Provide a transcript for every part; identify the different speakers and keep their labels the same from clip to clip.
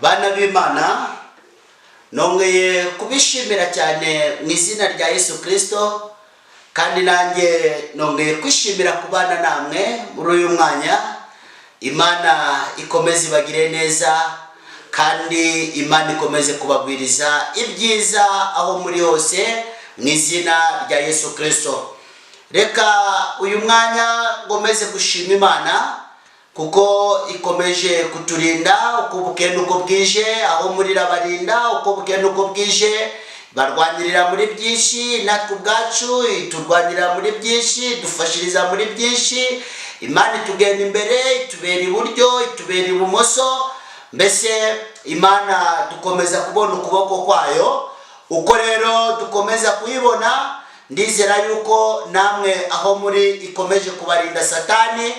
Speaker 1: Bana b'Imana, nongeye kubishimira cyane mu izina rya Yesu Kristo, kandi nanjye nongeye kwishimira kubana namwe muri uyu mwanya. Imana ikomeze ibagire neza, kandi Imana ikomeze kubagwiriza ibyiza aho muri hose mu izina rya Yesu Kristo. Reka uyu mwanya ngomeze gushima Imana kuko ikomeje kuturinda uko bukeye uko bwije, aho muri rabarinda uko bukeye uko bwije, barwanirira muri byinshi, natwe ubwacu iturwanirira muri byinshi, dufashiriza muri byinshi. Imana itugenda imbere, itubera iburyo, itubera ibumoso, mbese Imana dukomeza kubona ukuboko kwayo. Uko rero dukomeza kuyibona, ndizera yuko namwe aho muri ikomeje kubarinda Satani,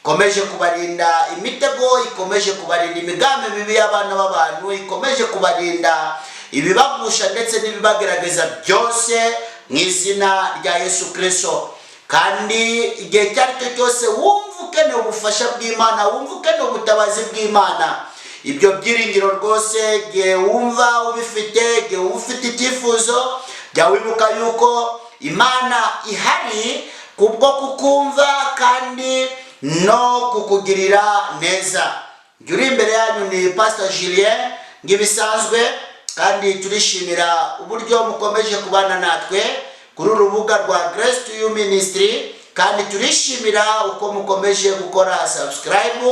Speaker 1: ikomeje kubarinda imitego, ikomeje kubarinda imigambi mibi y'abana b'abantu, ikomeje kubarinda ibibagusha ndetse n'ibibagerageza byose mu izina rya Yesu Kristo. Kandi igihe cyaricyo cyose wumva ukeneye ubufasha bw'Imana, wumva ukeneye ubutabazi bw'Imana, ibyo byiringiro rwose igihe wumva ubifite, igihe wumva ufite icyifuzo, jya wibuka yuko Imana ihari kubwo kukumva kandi no kukugirira neza. Uri imbere yanyu ni Pastor Julien ngibisanzwe, kandi turishimira uburyo mukomeje kubana natwe kuri urubuga rwa Grace to You Ministry, kandi turishimira uko mukomeje gukora subscribe,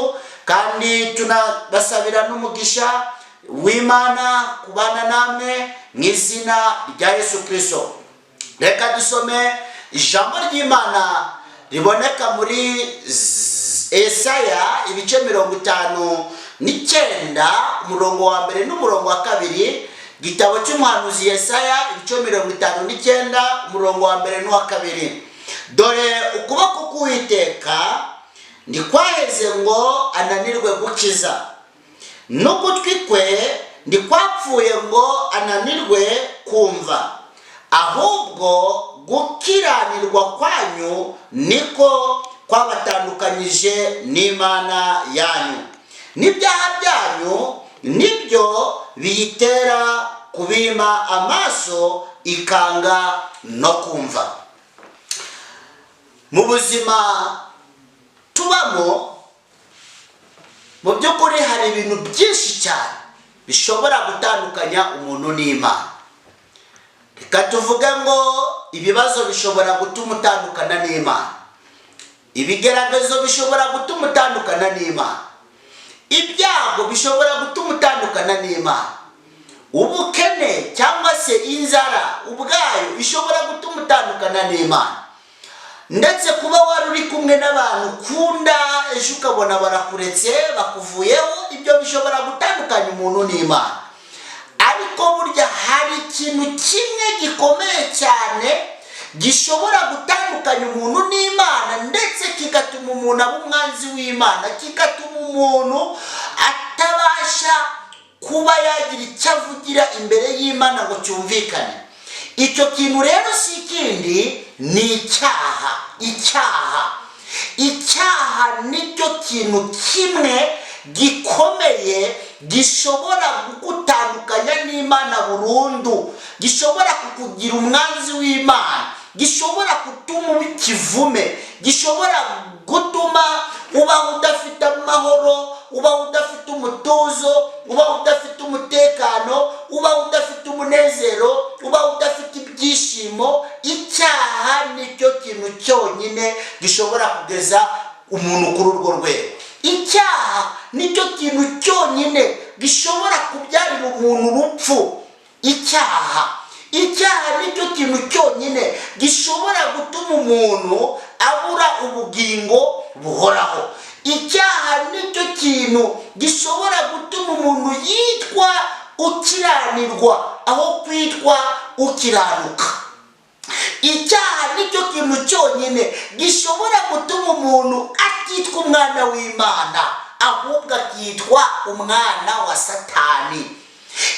Speaker 1: kandi tunabasabira n'umugisha w'Imana kubana namwe mu izina rya Yesu Kristo. Reka dusome ijambo ry'Imana riboneka muri Yesaya ibice 59 umurongo wa mbere n'umurongo wa kabiri. Gitabo cy'umuhanuzi Yesaya ibice 59 umurongo wa mbere n'uwa kabiri. Dore ukuboko k'Uwiteka ndikwaheze ngo ananirwe gukiza, n'ugutwi kwe ndikwapfuye ngo ananirwe kumva, ahubwo gukiranirwa kwanyu niko kwabatandukanyije n'Imana yanyu, n'ibyaha byanyu nibyo biyitera kubima amaso ikanga no kumva. Mu buzima tubamo, mu by'ukuri hari ibintu byinshi cyane bishobora gutandukanya umuntu n'Imana. Reka tuvuge ngo ibibazo bishobora gutuma utandukana n'Imana, ibigeragezo bishobora gutuma utandukana n'Imana, ibyago bishobora gutuma utandukana n'Imana, ubukene cyangwa se inzara ubwayo bishobora gutuma utandukana n'Imana, ndetse kuba wari uri kumwe n'abantu ukunda ejo ukabona barakuretse bakuvuyeho, ibyo bishobora gutandukanya umuntu n'Imana. Ariko burya hari ikintu kimwe gikomeye cyane gishobora gutandukanya umuntu n'Imana, ndetse kigatuma umuntu aba umwanzi w'Imana, kigatuma umuntu atabasha kuba yagira icyo avugira imbere y'Imana ngo cyumvikane. Icyo kintu rero si ikindi, ni icyaha. Icyaha nicyo kintu kimwe gikomeye gishobora kugutandukanya n'Imana burundu, gishobora kukugira umwanzi w'Imana, gishobora gutuma uba ikivume, gishobora gutuma uba udafite amahoro, uba udafite umutuzo, uba udafite umutekano, uba udafite umunezero, uba udafite ibyishimo. Icyaha nicyo kintu cyonyine gishobora kugeza umuntu kuri urwo rwego. Icyaha nicyo kintu cyonyine gishobora kubyarira umuntu urupfu. Icyaha nicyo kintu cyonyine gishobora gutuma umuntu abura ubugingo buhoraho. Icyaha nicyo kintu gishobora gutuma umuntu yitwa ukiranirwa aho kwitwa ukiranuka. Icyaha nicyo kintu cyonyine gishobora gutuma umuntu atitwa umwana w'Imana, ahubwo akitwa umwana wa Satani.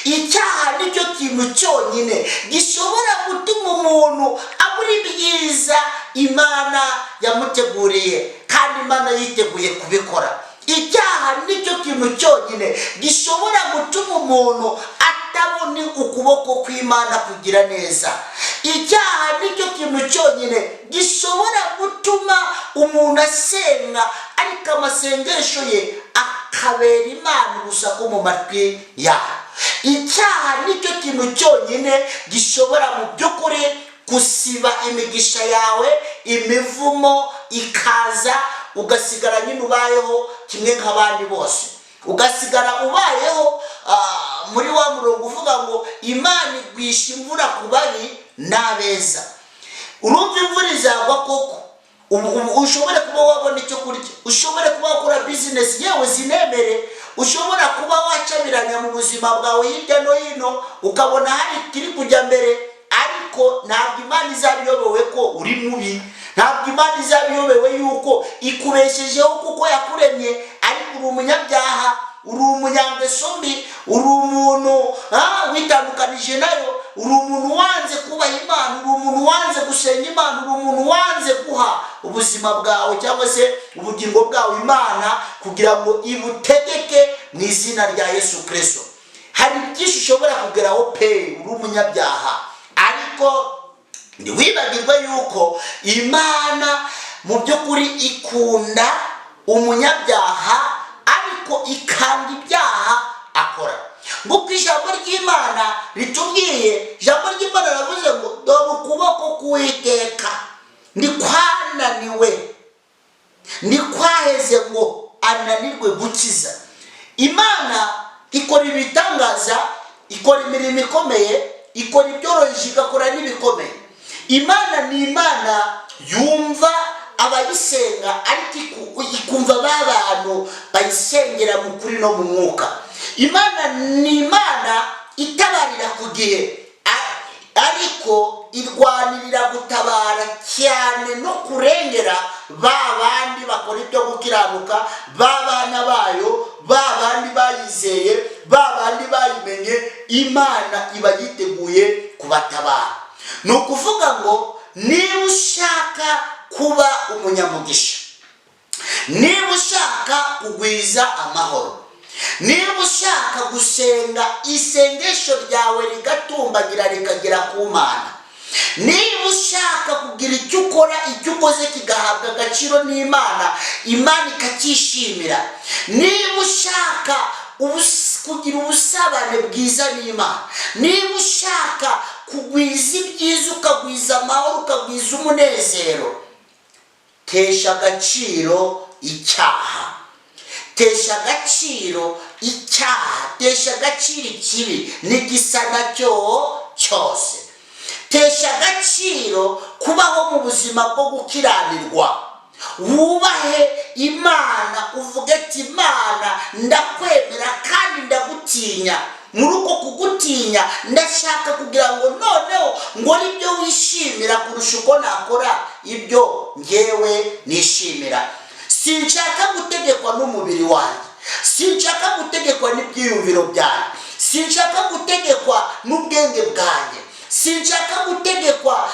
Speaker 1: Icyaha nicyo kintu cyonyine gishobora gutuma umuntu abura ibyiza Imana yamuteguriye, kandi Imana yiteguye kubikora. Icyaha nicyo kintu kintu cyonyine gishobora gutuma umuntu atabona ukuboko kw'Imana kugira neza. Icyaha nicyo kintu cyonyine gishobora gutuma umuntu asenga ariko amasengesho ye akabera Imana urusaku mu matwi yayo. Icyaha nicyo kintu cyonyine gishobora mu by'ukuri gusiba imigisha yawe, imivumo ikaza, ugasigara nyine ubayeho kimwe nk'abandi bose, ugasigara ubayeho muri wa murongo uvuga ngo Imana igwisha imvura ku babi n'abeza. Urumva imvura izagwa koko, ushobore kuba wabona icyo kurya, ushobore kuba wakora business yewe zinemere, ushobora kuba wacabiranya mu buzima bwawe hirya no hino ukabona hari kiri kujya mbere, ariko ntabwo Imana izabiyobewe ko uri mubi, ntabwo Imana izabiyobewe yuko ikubeshejeho kuko yakuremye, ariko uri umunyabyaha, uri umunyangeso mbi, uri umuntu witandukanije nayo, uri umuntu wanze kubaha Imana, uri umuntu wanze gusenga Imana, uri umuntu wanze guha ubuzima bwawe cyangwa se ubugingo bwawe Imana kugira ngo ibutegeke mu izina rya Yesu Kristo. Hari byinshi ushobora kugeraho pe, uri umunyabyaha, ariko ntiwibagirwe yuko Imana mu by'ukuri ikunda umunyabyaha ariko ikanga ibyaha akora. Nguko ijambo ry'Imana ritubwiye, ijambo ry'Imana ravuze ngo dore ukuboko k'Uwiteka ndikwananiwe, ndikwaheze ngo ananirwe gukiza. Imana ikora ibitangaza, ikora imirimo ikomeye, ikora ibyoroheje, igakora n'ibikomeye. Imana ni Imana yumva abayisenga, ariko ikumva abantu bayisengera mu kuri no mu mwuka. Imana ni Imana itabarira ku gihe, ariko irwanirira gutabara cyane no kurengera babandi bakora ibyo gukiranuka, babana bayo, babandi bayizeye, babandi bayimenye. Imana iba yiteguye kubatabara. Ni ukuvuga ngo niba ushaka kuba umunyamugisha, niba ushaka kugwiza amahoro, niba ushaka gusenga isengesho ryawe rigatumbagira rikagera ku Mana, niba ushaka kugira icyo ukora, icyo ukoze kigahabwa agaciro n'Imana, Imana ikacyishimira, niba ushaka kugira ubusabane bwiza n'Imana, niba ushaka kugwiza ibyiza, ukagwiza amahoro, ukagwiza umunezero, tesha agaciro icyaha, tesha agaciro icyaha, tesha agaciro ikibi n'igisa nacyo cyose, tesha agaciro kubaho mu buzima bwo gukiranirwa. Wubahe Imana, uvuge ati Imana ndakwemera kandi ndagutinya. Muri uko kugutinya ndashaka kugira ngo noneho ngore ibyo wishimira kurusha uko nakora ibyo ngewe nishimira. Sinshaka gutegekwa n'umubiri wanjye, sinshaka gutegekwa n'ibyiyumviro byanjye, sinshaka gutegekwa n'ubwenge bwanjye, sinshaka gutegekwa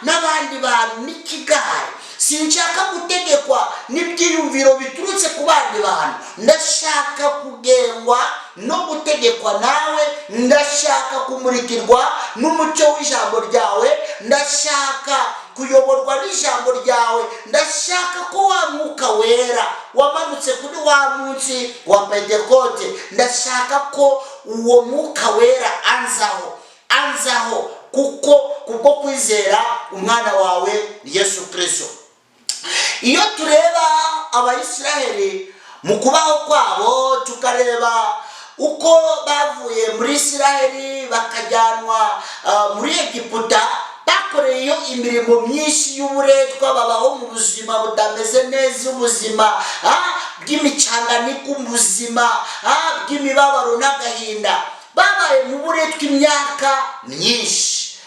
Speaker 1: n'abandi bantu n'ikigare, sinshaka gutegekwa n'ibyiyumviro biturutse ku bandi bantu. Ndashaka kugengwa no gutegekwa nawe, ndashaka kumurikirwa n'umucyo w'ijambo ryawe, ndashaka kuyoborwa n'ijambo ryawe, ndashaka ko wa Mwuka Wera wamanutse kuri wa munsi wa Pentekote, ndashaka ko uwo Mwuka Wera anzaho kubwo kwizera umwana wawe Yesu Kristo. Iyo tureba Abayisiraheli mu kubaho kwabo, tukareba uko bavuye muri Isiraheli bakajyanwa muri Egiputa, bakoreyeyo imirimo myinshi y'uburetwa, babaho mu buzima butameze neza, ubuzima bw'imicanganiko, ubuzima bw'imibabaro n'agahinda, babaye mu buretwa imyaka myinshi.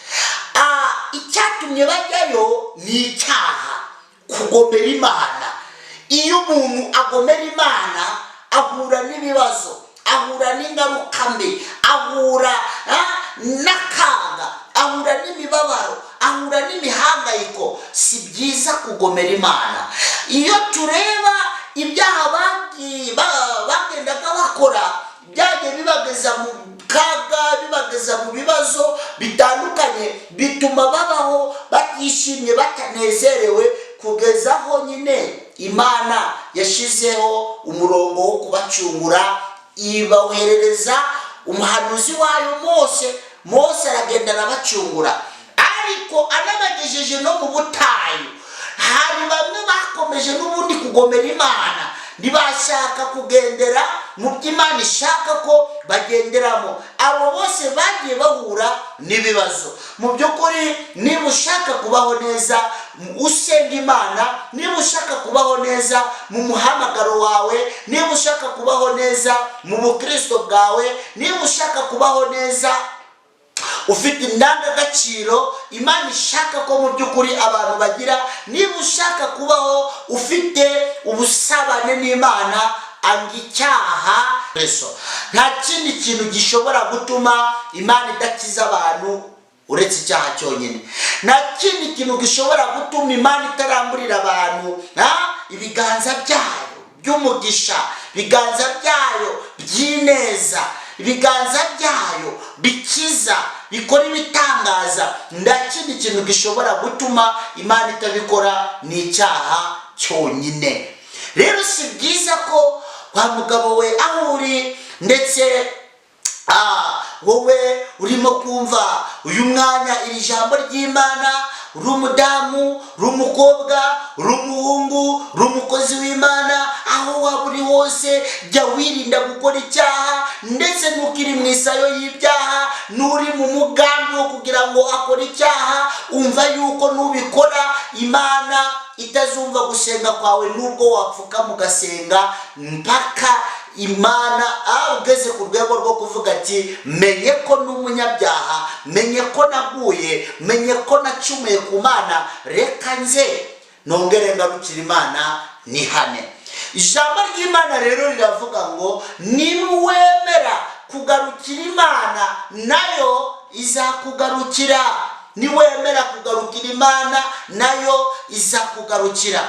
Speaker 1: Icyatumye bajyayo ni icyaha, kugomera Imana. Iyo umuntu agomera Imana ahura n'ibibazo, ahura n'ingaruka mbi, ahura n'akaga, ahura n'imibabaro, ahura n'imihangayiko. Si byiza kugomera Imana. Iyo tureba ibyaha bagendaga bakora byagiye bibageza mu kaga, bibageza mu bibazo bitandukanye, bituma babaho batishimye, batanezerewe, kugeza aho nyine Imana yashizeho umurongo wo kubacungura, ibahereza umuhanuzi wayo Mose aragenda arabacungura. Ariko anabagejeje no mu butayu, hari bamwe bakomeje n'ubundi kugomera Imana, ntibashaka kugendera mu by'Imana ishaka ko bagenderamo. Abo bose bagiye bahura n'ibibazo. Mu by'ukuri niba ushaka kubaho neza usenga Imana, niba ushaka kubaho neza mu muhamagaro wawe, niba ushaka kubaho neza mu bukristo bwawe, niba ushaka kubaho neza ufite indangagaciro Imana ishaka ko mu by'ukuri abantu bagira, niba ushaka kubaho ufite ubusabane n'Imana, anga icyaha. Nta kindi kintu gishobora gutuma Imana idakiza abantu uretse icyaha cyonyine. Nta kindi kintu gishobora gutuma Imana itaramburira abantu ibiganza byayo by'umugisha, ibiganza byayo by'ineza, ibiganza byayo bikiza, bikora ibitangaza. Nta kindi kintu gishobora gutuma Imana itabikora, ni icyaha cyonyine. Rero si byiza ko wa mugabo we aho uri, ndetse wowe urimo kumva uyu mwanya iri jambo ry'Imana, uri umudamu, uri umukobwa, uri umuhungu, uri umukozi w'Imana, aho waba uri hose jya wirinda gukora icyaha, ndetse ntukiri mu isayo y'ibyaha, n'uri mu mugambi wo kugira ngo akore icyaha, umva yuko nubikora Imana itazumva gusenga kwawe, nubwo wapfuka mugasenga mpaka Imana ugeze ku rwego rwo kuvuga ati menye ko n'umunyabyaha, menye ko naguye, menye ko nacumuye ku Mana, reka nze nongere ngarukira Imana nihane. Ijambo ry'Imana rero riravuga ngo niwemera kugarukira Imana nayo izakugarukira. Niwemera kugarukira Imana nayo izakugarukira.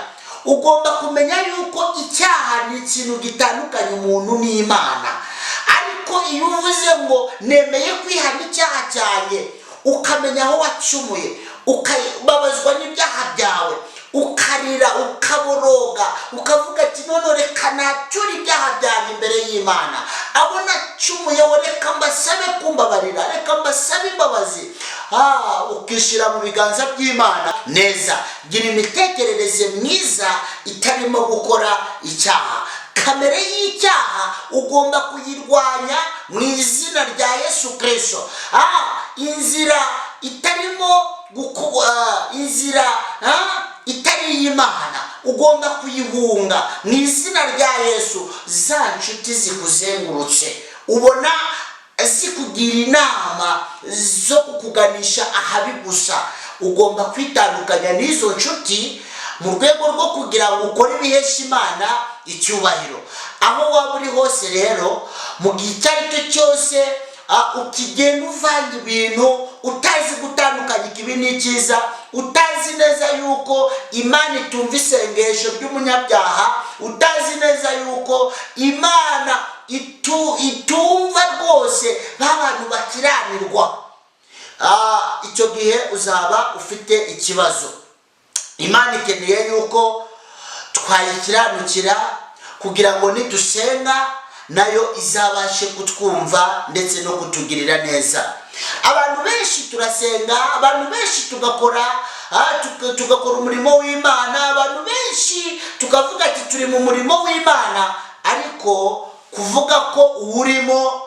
Speaker 1: Ugomba kumenya yuko icyaha ni ikintu gitandukanye umuntu n'Imana. Ariko iyo uvuze ngo nemeye kwihana icyaha cyanjye, ukamenya aho wacumuye, ukababazwa n'ibyaha byawe, ukarira, ukaboroga, ukavuga ati none reka nature ibyaha byanjye imbere y'Imana, abo nacumuye reka mbasabe kumbabarira, reka mbasabe imbabazi, ukishyira mu biganza by'Imana neza. Gira imitekerereze myiza itarimo gukora icyaha. Kamere y'icyaha ugomba kuyirwanya mu izina rya Yesu Kristo. Inzira itarimo inzira itari y'Imana ugomba kuyihunga mu izina rya Yesu. Za nshuti zikuzengurutse ubona zikugira inama zo kukuganisha ahabi gusa, ugomba kwitandukanya n'izo nshuti mu rwego rwo kugira ngo ukore ibihesha Imana icyubahiro. Aho waba uri hose rero, mu gihe icyo ari cyo cyose, ukigenda uvanga ibintu utazi gutandukanya ikibi n'icyiza, utazi neza yuko Imana itumva isengesho ry'umunyabyaha, utazi neza yuko Imana itumva rwose b'abantu bakiranirwa, icyo gihe uzaba ufite ikibazo. Imana ikeneye yuko twayikiranukira kugira ngo nidusenga nayo izabashe kutwumva ndetse no kutugirira neza. Abantu benshi turasenga, abantu benshi tugakora umurimo w'Imana, abantu benshi tukavuga ati turi mu murimo w'Imana, ariko kuvuga ko uwurimo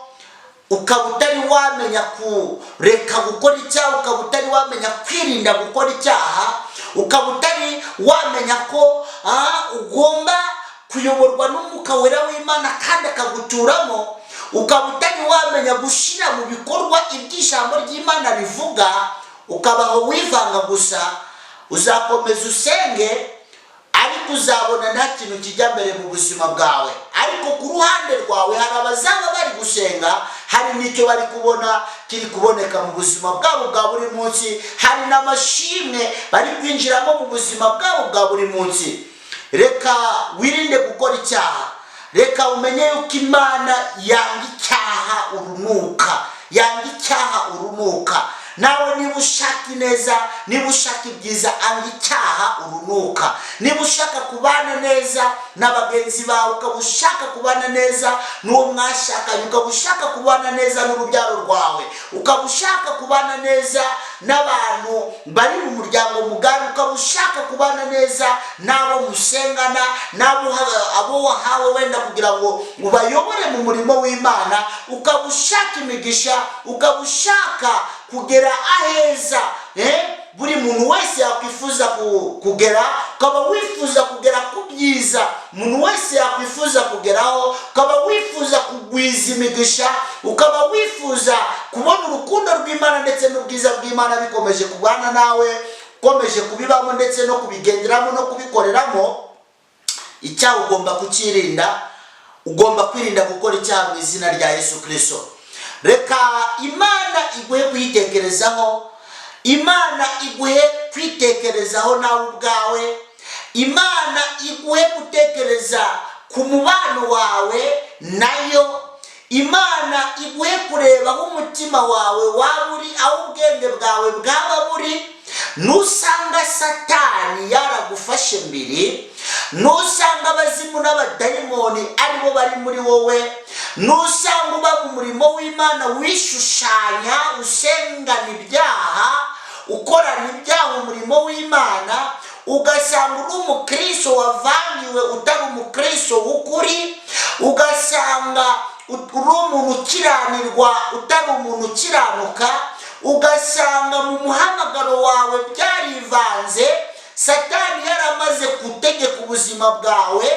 Speaker 1: ukaba utari wamenya kureka gukora icyaha, ukaba utari wamenya kwirinda gukora icyaha, ukaba utari wamenya ko ugomba kuyoborwa n'Umwuka Wera w'Imana kandi akaguturamo, ukaba utari wamenya gushyira mu bikorwa iby'ijambo ry'Imana rivuga, ukabaho wivanga gusa, uzakomeza usenge ariko uzabona nta kintu kijya mbere mu buzima bwawe. Ariko ku ruhande rwawe hari abazaba bari gusenga, hari n'icyo bari kubona kiri kuboneka mu buzima bwabo bwa buri munsi, hari n'amashimwe bari kwinjiramo mu buzima bwabo bwa buri munsi. Reka wirinde gukora icyaha, reka umenye yuko Imana yanga icyaha urunuka, yanga icyaha urunuka. Nawe niba ushaka ineza, niba ushaka ibyiza, anga icyaha urunuka. Niba ushaka kubana neza n'abagenzi bawe, ukaba ushaka kubana neza n'uwo mwashakanye, ukaba ushaka kubana neza n'urubyaro rwawe, ukaba ushaka kubana neza n'abantu bari mu muryango mugari, ukaba ushaka kubana neza n'abo musengana, abo wahawe wenda kugira ngo ubayobore mu murimo w'Imana, ukaba ushaka imigisha, ukaba ushaka kugera aheza buri muntu wese yakwifuza kugera, ukaba wifuza kugera ku byiza umuntu wese yakwifuza kugeraho, ukaba wifuza kugwiza imigisha, ukaba wifuza kubona urukundo rw'Imana ndetse n'ubwiza bw'Imana bikomeje kubana nawe, ukomeje kubibamo ndetse no kubigenderamo no kubikoreramo, icyaha ugomba kukirinda. Ugomba kwirinda gukora icyaha mu izina rya Yesu Kristo. Reka Imana iguhe kwitekerezaho, Imana iguhe kwitekerezaho nawe ubwawe, Imana iguhe gutekereza ku mubano wawe nayo, Imana iguhe kureba aho umutima wawe waba uri, aho ubwenge bwawe bwaba buri. Nusanga Satani yaragufashe mbere, nusanga abazimu n'abadayimoni aribo bari muri wowe, nusanga uba mu murimo w'Imana wishushanya, usengana ibyaha, ukorana ibyaha umurimo w'Imana, ugasanga uri umukristo wavangiwe utari umukristo w'ukuri, ugasanga uri umuntu ukiranirwa utari umuntu ukiranuka, ugasanga mu muhamagaro wawe byarivanze, Satani yaramaze gutegeka ubuzima bwawe,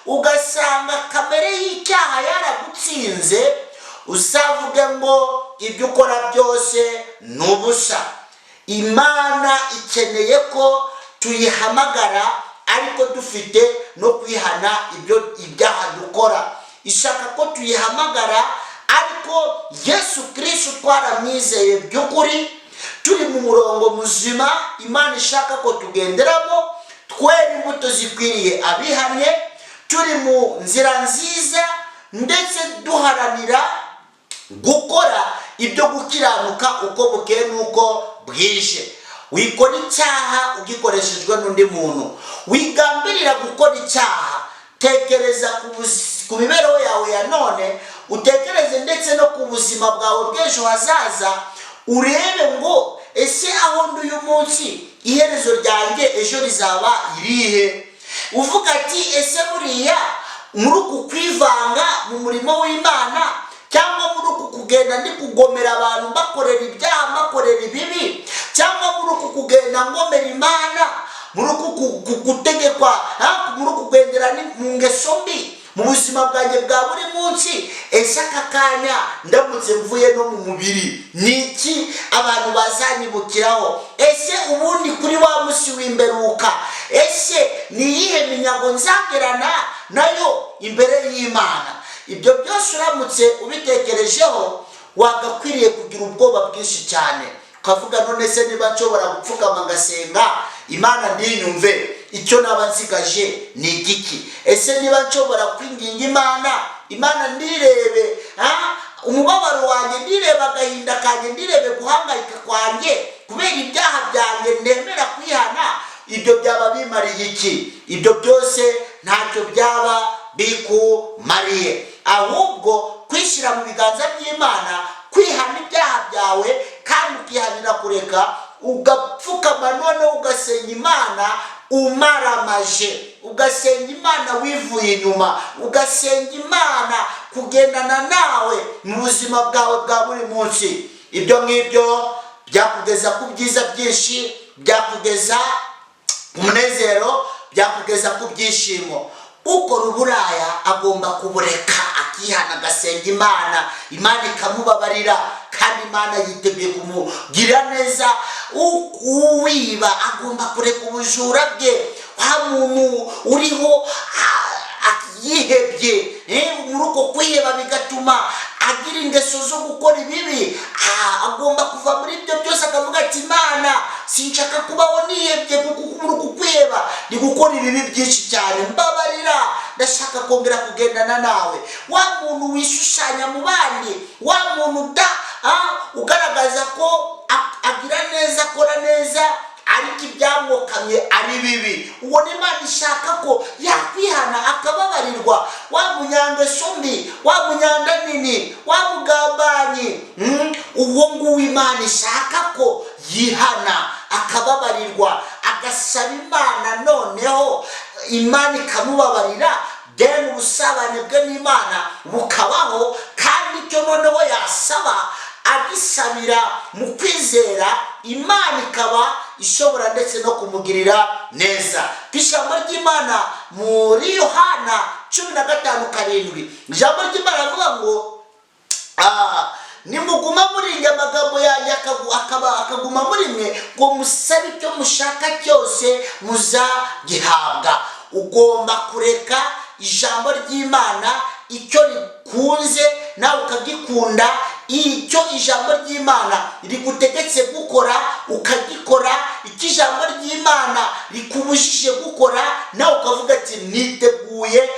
Speaker 1: ugasanga kamere y'icyaha yaragutsinze, usavuge ngo ibyo ukora byose ni ubusa. Imana ikeneye ko tuyihamagara ariko dufite no kwihana ibyaha dukora. Ishaka ko tuyihamagara ariko Yesu Kristo twaramwizeye by'ukuri, turi mu murongo muzima Imana ishaka ko tugenderamo, twera imbuto zikwiriye abihanye, turi mu nzira nziza ndetse duharanira gukora ibyo gukiranuka uko bukeye n'uko bwije. Wikora icyaha ugikoreshejwe n'undi muntu, wigambirira gukora icyaha. Tekereza ku mibereho yawe ya none, utekereze ndetse no ku buzima bwawe bw'ejo hazaza, urebe ngo ese aho ndi uyu munsi iherezo ryanjye ejo rizaba irihe. Uvuga ati ese buriya muri uku kwivanga mu murimo w'Imana, cyangwa muri uku kugenda ndi kugomera abantu mbakorera ibyaha, mbakorera ibibi, cyangwa muri uku kugenda ngomera Imana, muri uku gutegekwa, muri uku kugendera mu ngeso mbi mu buzima bwanjye bwa buri munsi, ese aka kanya ndamutse mvuye no mu mubiri niki abantu bazanyibukiraho? Ese ubundi kuri wa musi w'imberuka, ese ni iyihe minyago nzagerana nayo imbere y'Imana? Ibyo byose uramutse ubitekerejeho, wagakwiriye kugira ubwoba bwinshi cyane, ukavuga none se niba nshobora gupfukama ngasenga Imana ndinyumve, icyo naba nsigaje ni igiki? Ese niba nshobora kwinginga Imana ndirebe umubabaro wanjye, ndirebe agahinda kanjye, ndirebe guhangayika kwanjye kubera ibyaha byanjye ndemera kwihana, ibyo byaba bimariye iki? Ibyo byose ntacyo byaba bikumariye, ahubwo kwishyira mu biganza by'Imana, kwihana ibyaha byawe kandi ukihanira kureka, ugapfukama noneho ugasenga Imana umaramaje, ugasenga Imana wivuye inyuma, ugasenga Imana kugendana nawe mu buzima bwawe bwa buri munsi. Ibyo ngibyo byakugeza ku byiza byinshi, byakugeza ku munezero, byakugeza ku byishimo. Ukora uburaya agomba kubureka, akihana agasenga Imana, Imana ikamubabarira, kandi Imana yiteguye kumugirira neza. Uwiba agomba kureka ubujura bwe, wa muntu uriho yihebye, muri uko kwiheba bigatuma agira ingeso zo gukora ibibi, agomba kuva muri ibyo byose akavuga ati Imana sinshaka kubaho nihebye, kuko muri uku kwiheba ndi gukora ibibi byinshi cyane, mbabarira ndashaka kongera kugendana nawe. Wa muntu wishushanya mu bandi, wa muntu ugaragaza ko agira neza, akora neza, ariko ibyamwokamye ari bibi, uwo ni Imana ishaka ko yakwihana akababarirwa. Wa munyangeso mbi, wa munyanda nini, wa mugambanyi, uwo nguwo Imana ishaka ko yihana akababarirwa, agasaba Imana, noneho Imana ikamubabarira, then ubusabane bwe n'Imana bukabaho. Kandi icyo noneho yasaba agisabira mu kwizera, Imana ikaba ishobora ndetse no kumugirira neza. Ijambo ry'Imana muri Yohana 15:7, ijambo ry'Imana avuga ngo nimuguma muri njye, amagambo yanjye akaguma muri mwe, ngo musabe icyo mushaka cyose muzagihabwa. Ugomba kureka ijambo ry'Imana icyo rikunze nawe ukagikunda, icyo ijambo ry'Imana rigutegetse gukora ukagikora, icyo ijambo ry'Imana rikubujije gukora nawe ukavuga ati niteguye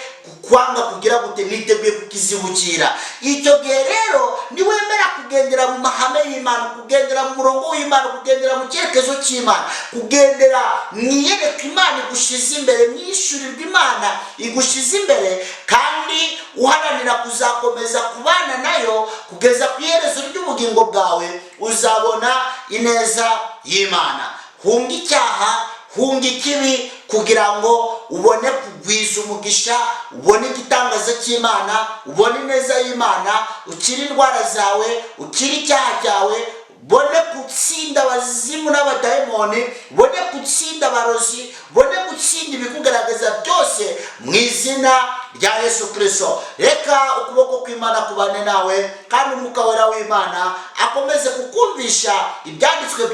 Speaker 1: kwanga kugira gute, niteguye kukizibukira. Icyo gihe rero niwemera kugendera mu mahame y'Imana, kugendera mu murongo w'Imana, kugendera mu cyerekezo cy'Imana, kugendera mwiyereka Imana igushize imbere, mwiyishurirwa Imana igushize imbere, kandi uharanira kuzakomeza kubana nayo kugeza ku iherezo ry'ubugingo bwawe, uzabona ineza y'Imana. Hunga icyaha, hunga ikibi, kugira ngo ubone kugwiza umugisha, ubone igitangaza cy'Imana, ubone ineza y'Imana, ukire indwara zawe, ukire icyaha cyawe, bone gutsinda abazimu n'abadayimoni, bone gutsinda abarozi, bone gutsinda ibikugaragaza byose mu izina rya Yesu Kristo. Reka ukuboko kw'Imana kubane nawe, kandi umwuka wera w'Imana akomeze kukumvisha ibyanditswe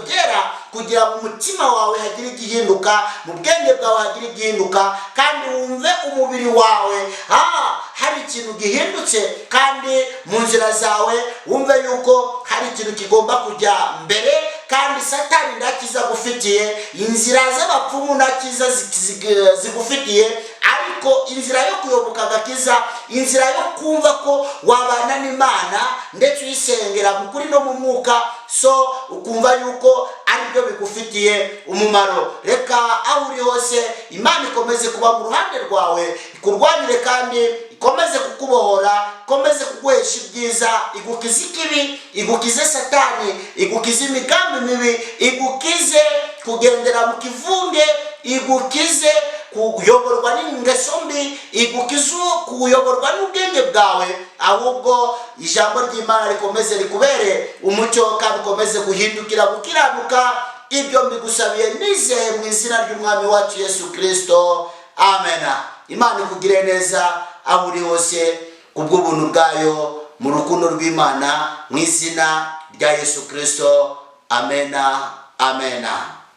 Speaker 1: byera, kugira ngo umutima wawe hagire igihinduka, mu bwenge bwawe hagire igihinduka, kandi wumve umubiri wawe hari ikintu gihindutse, kandi mu nzira zawe wumve yuko hari ikintu kigomba kujya mbere, kandi Satani ndakiza gufitiye, inzira z'abapfumu ndakiza zigufitiye, ariko inzira yo kuyoboka agakiza, inzira yo kumva ko wabana n'Imana ndetse uyisengera mu kuri no mu mwuka, so ukumva yuko ari byo bigufitiye umumaro. Reka aho uri hose Imana ikomeze kuba mu ruhande rwawe, ikurwanire kandi ikomeze kukubohora, ikomeze kuguhesha ibyiza, igukize ikibi, igukize Satani, igukize imigambi mibi, igukize kugendera mu kivunge, igukize kuyoborwa n'ingeso mbi, igukize kuyoborwa n'ubwenge bwawe, ahubwo ijambo ry'Imana rikomeze rikubere umucyo, kandi ukomeze guhindukira gukiranuka. Ibyo mbigusabiye nizeye mu izina ry'Umwami wacu Yesu Kristo, amen. Imana ikugire neza aho uri hose, kubw'ubuntu bwayo, mu rukundo rw'Imana, mu izina rya Yesu Kristo, amen, amen.